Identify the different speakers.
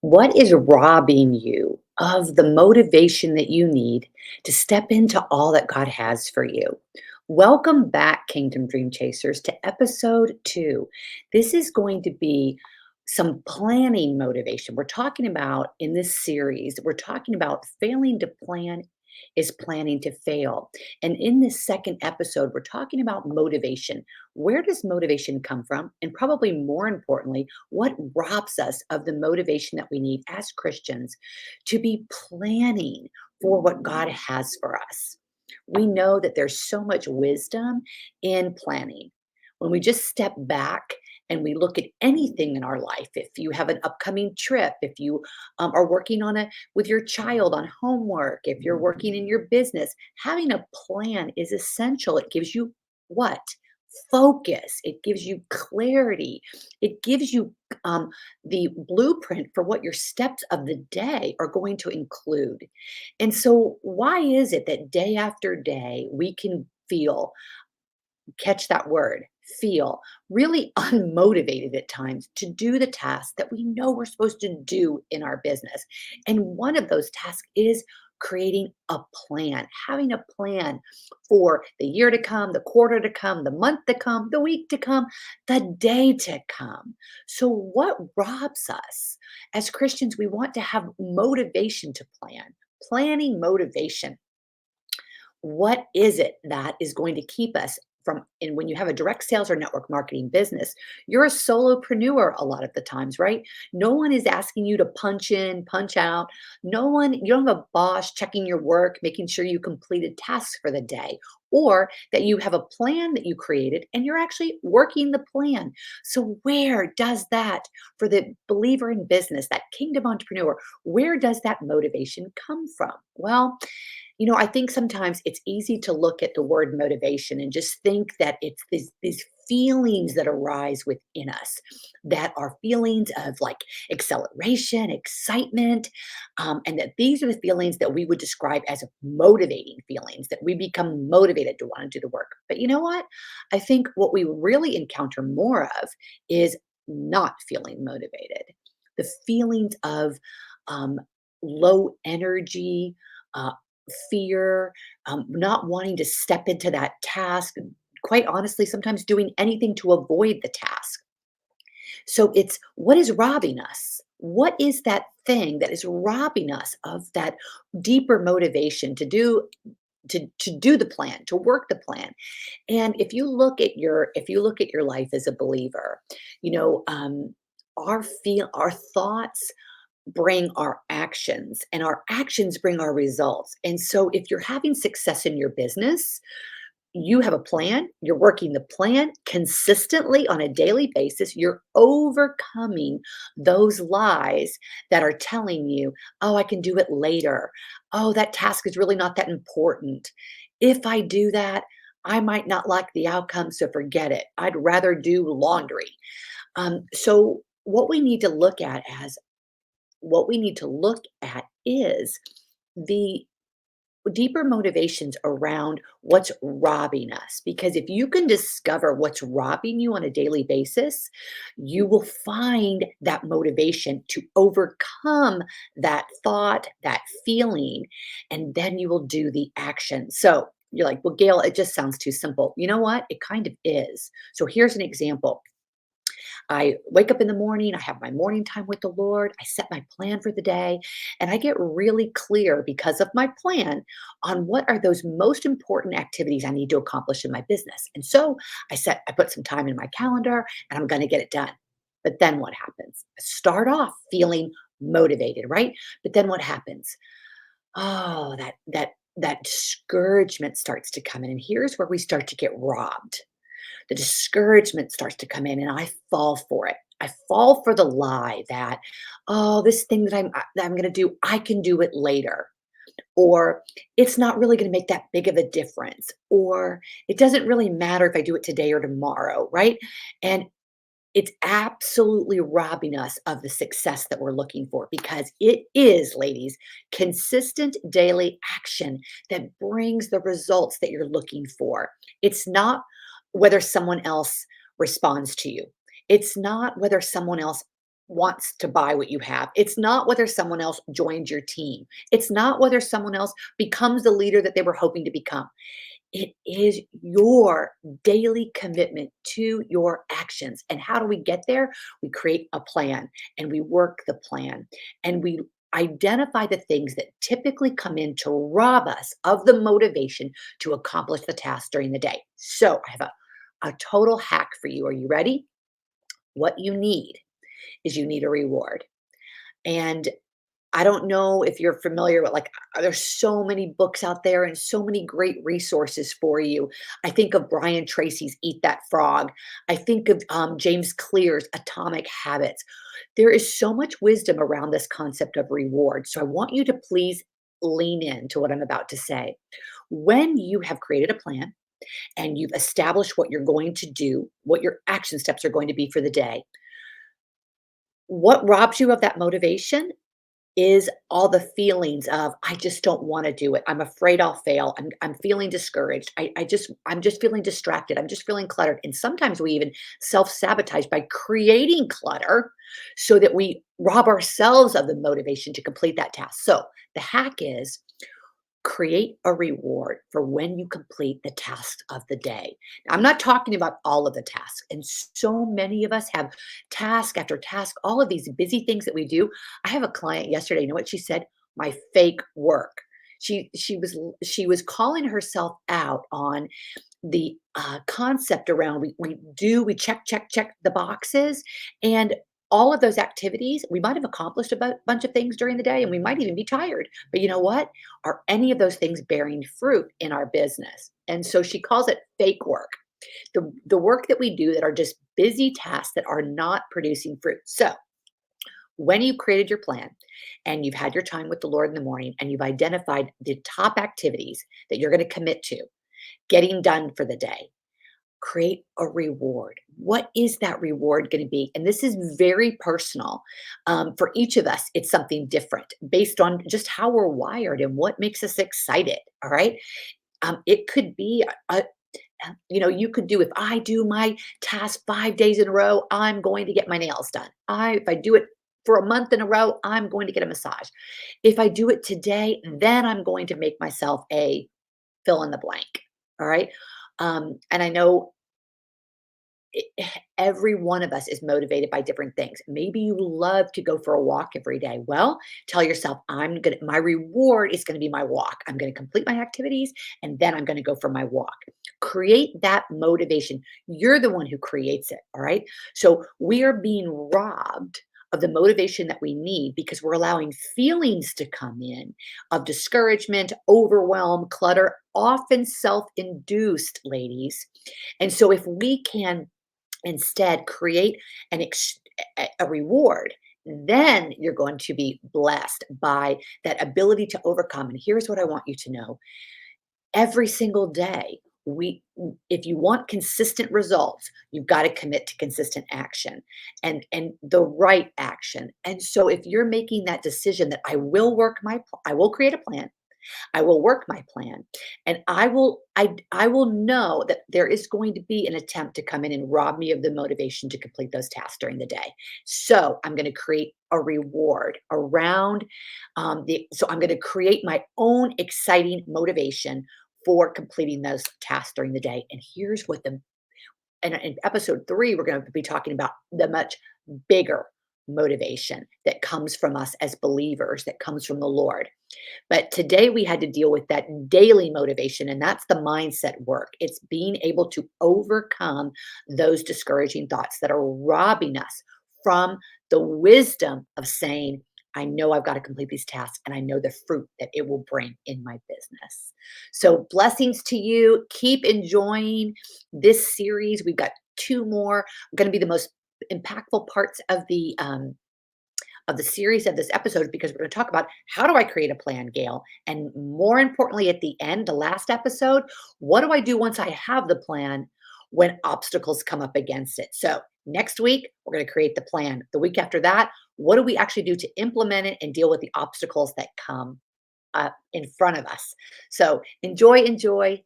Speaker 1: What is robbing you of the motivation that you need to step into all that God has for you? Welcome back, Kingdom Dream Chasers, to episode 2. This is going to be some planning motivation. We're talking about in this series, we're talking about failing to plan is planning to fail. And in this second episode, we're talking about motivation. Where does motivation come from? And probably more importantly, what robs us of the motivation that we need as Christians to be planning for what God has for us? We know that there's so much wisdom in planning. When we just step back and we look at anything in our life, if you have an upcoming trip, if you are working on a with your child on homework, if you're working in your business, having a plan is essential. It gives you what? Focus. It gives you clarity. It gives you the blueprint for what your steps of the day are going to include. And so, why is it that day after day we can feel, catch that word, feel really unmotivated at times to do the tasks that we know we're supposed to do in our business? And one of those tasks is creating a plan, having a plan for the year to come, the quarter to come, the month to come, the week to come, the day to come. So, what robs us as Christians? We want to have motivation to plan, planning motivation. What is it that is going to keep us from, and when you have a direct sales or network marketing business, you're a solopreneur a lot of the times, right? No one is asking you to punch in, punch out. No one, you don't have a boss checking your work, making sure you completed tasks for the day, or that you have a plan that you created and you're actually working the plan. So, where does that, for the believer in business, that kingdom entrepreneur, where does that motivation come from? Well, I think sometimes it's easy to look at the word motivation and just think that it's these feelings that arise within us, that are feelings of like acceleration, excitement, and that these are the feelings that we would describe as motivating feelings, that we become motivated to want to do the work. But you know what? I think what we really encounter more of is not feeling motivated. The feelings of um, low energy, uh, fear, not wanting to step into that task, and quite honestly, sometimes doing anything to avoid the task. So it's what is robbing us? What is that thing that is robbing us of that deeper motivation to do the plan, to work the plan? And if you look at your life as a believer, you know, our thoughts bring our actions and our actions bring our results. And so if you're having success in your business, you have a plan, you're working the plan consistently on a daily basis, you're overcoming those lies that are telling you, oh, I can do it later. Oh, that task is really not that important. If I do that, I might not like the outcome, so forget it. I'd rather do laundry. So, what we need to look at is the deeper motivations around what's robbing us. Because if you can discover what's robbing you on a daily basis, you will find that motivation to overcome that thought, that feeling, and then you will do the action. So you're like, well, Gail, it just sounds too simple. You know what? It kind of is. So here's an example. I wake up in the morning, I have my morning time with the Lord, I set my plan for the day, and I get really clear because of my plan on what are those most important activities I need to accomplish in my business. And so I put some time in my calendar and I'm going to get it done. But then what happens? I start off feeling motivated, right? But then what happens? Oh, that discouragement starts to come in. And here's where we start to get robbed. The discouragement starts to come in and I fall for it. I fall for the lie that, oh, this thing that I'm going to do, I can do it later. Or it's not really going to make that big of a difference. Or it doesn't really matter if I do it today or tomorrow, right? And it's absolutely robbing us of the success that we're looking for, because it is, ladies, consistent daily action that brings the results that you're looking for. It's not whether someone else responds to you. It's not whether someone else wants to buy what you have. It's not whether someone else joins your team. It's not whether someone else becomes the leader that they were hoping to become. It is your daily commitment to your actions. And how do we get there? We create a plan and we work the plan and we identify the things that typically come in to rob us of the motivation to accomplish the task during the day. So I have a total hack for you. Are you ready? What you need is you need a reward. And I don't know if you're familiar with there's so many books out there and so many great resources for you. I think of Brian Tracy's Eat That Frog. I think of James Clear's Atomic Habits. There is so much wisdom around this concept of reward. So I want you to please lean in to what I'm about to say. When you have created a plan and you've established what you're going to do, what your action steps are going to be for the day, what robs you of that motivation is all the feelings of, "I just don't wanna do it. I'm afraid I'll fail. I'm feeling discouraged. I'm just feeling distracted. I'm just feeling cluttered." And sometimes we even self-sabotage by creating clutter so that we rob ourselves of the motivation to complete that task. So, the hack is create a reward for when you complete the tasks of the day. Now, I'm not talking about all of the tasks, and so many of us have task after task, all of these busy things that we do. I have a client yesterday, you know what she said? My fake work. She was calling herself out on the concept around we check the boxes, and all of those activities we might have accomplished a bunch of things during the day and we might even be tired, but you know what, are any of those things bearing fruit in our business? And so she calls it fake work, the work that we do that are just busy tasks that are not producing fruit. So when you created your plan and you've had your time with the Lord in the morning and you've identified the top activities that you're going to commit to getting done for the day, create a reward. What is that reward going to be? And this is very personal. For each of us, it's something different based on just how we're wired and what makes us excited. All right. It could be you could do, if I do my task 5 days in a row, I'm going to get my nails done. If I do it for a month in a row, I'm going to get a massage. If I do it today, then I'm going to make myself a fill in the blank. All right. And I know every one of us is motivated by different things. Maybe you love to go for a walk every day. Well, tell yourself, my reward is going to be my walk. I'm going to complete my activities and then I'm going to go for my walk. Create that motivation. You're the one who creates it. All right. So we are being robbed of the motivation that we need because we're allowing feelings to come in of discouragement, overwhelm, clutter, often self induced, ladies. And so if we can instead create a reward, then you're going to be blessed by that ability to overcome. And here's what I want you to know: every single day, if you want consistent results, you've got to commit to consistent action and the right action. And so if you're making that decision that I will create a plan, I will work my plan, and I will know that there is going to be an attempt to come in and rob me of the motivation to complete those tasks during the day. So I'm going to create a reward around so I'm going to create my own exciting motivation for completing those tasks during the day. And here's what the and in episode 3, we're going to be talking about the much bigger motivation that comes from us as believers, that comes from the Lord. But today we had to deal with that daily motivation, and that's the mindset work. It's being able to overcome those discouraging thoughts that are robbing us from the wisdom of saying, I know I've got to complete these tasks and I know the fruit that it will bring in my business. So, blessings to you. Keep enjoying this series. We've got 2 more, going to be the most impactful parts of the series of this episode, because we're going to talk about how do I create a plan, Gail? And more importantly, at the end, the last episode, what do I do once I have the plan when obstacles come up against it? So next week, we're going to create the plan. The week after that, what do we actually do to implement it and deal with the obstacles that come up in front of us? So enjoy, enjoy.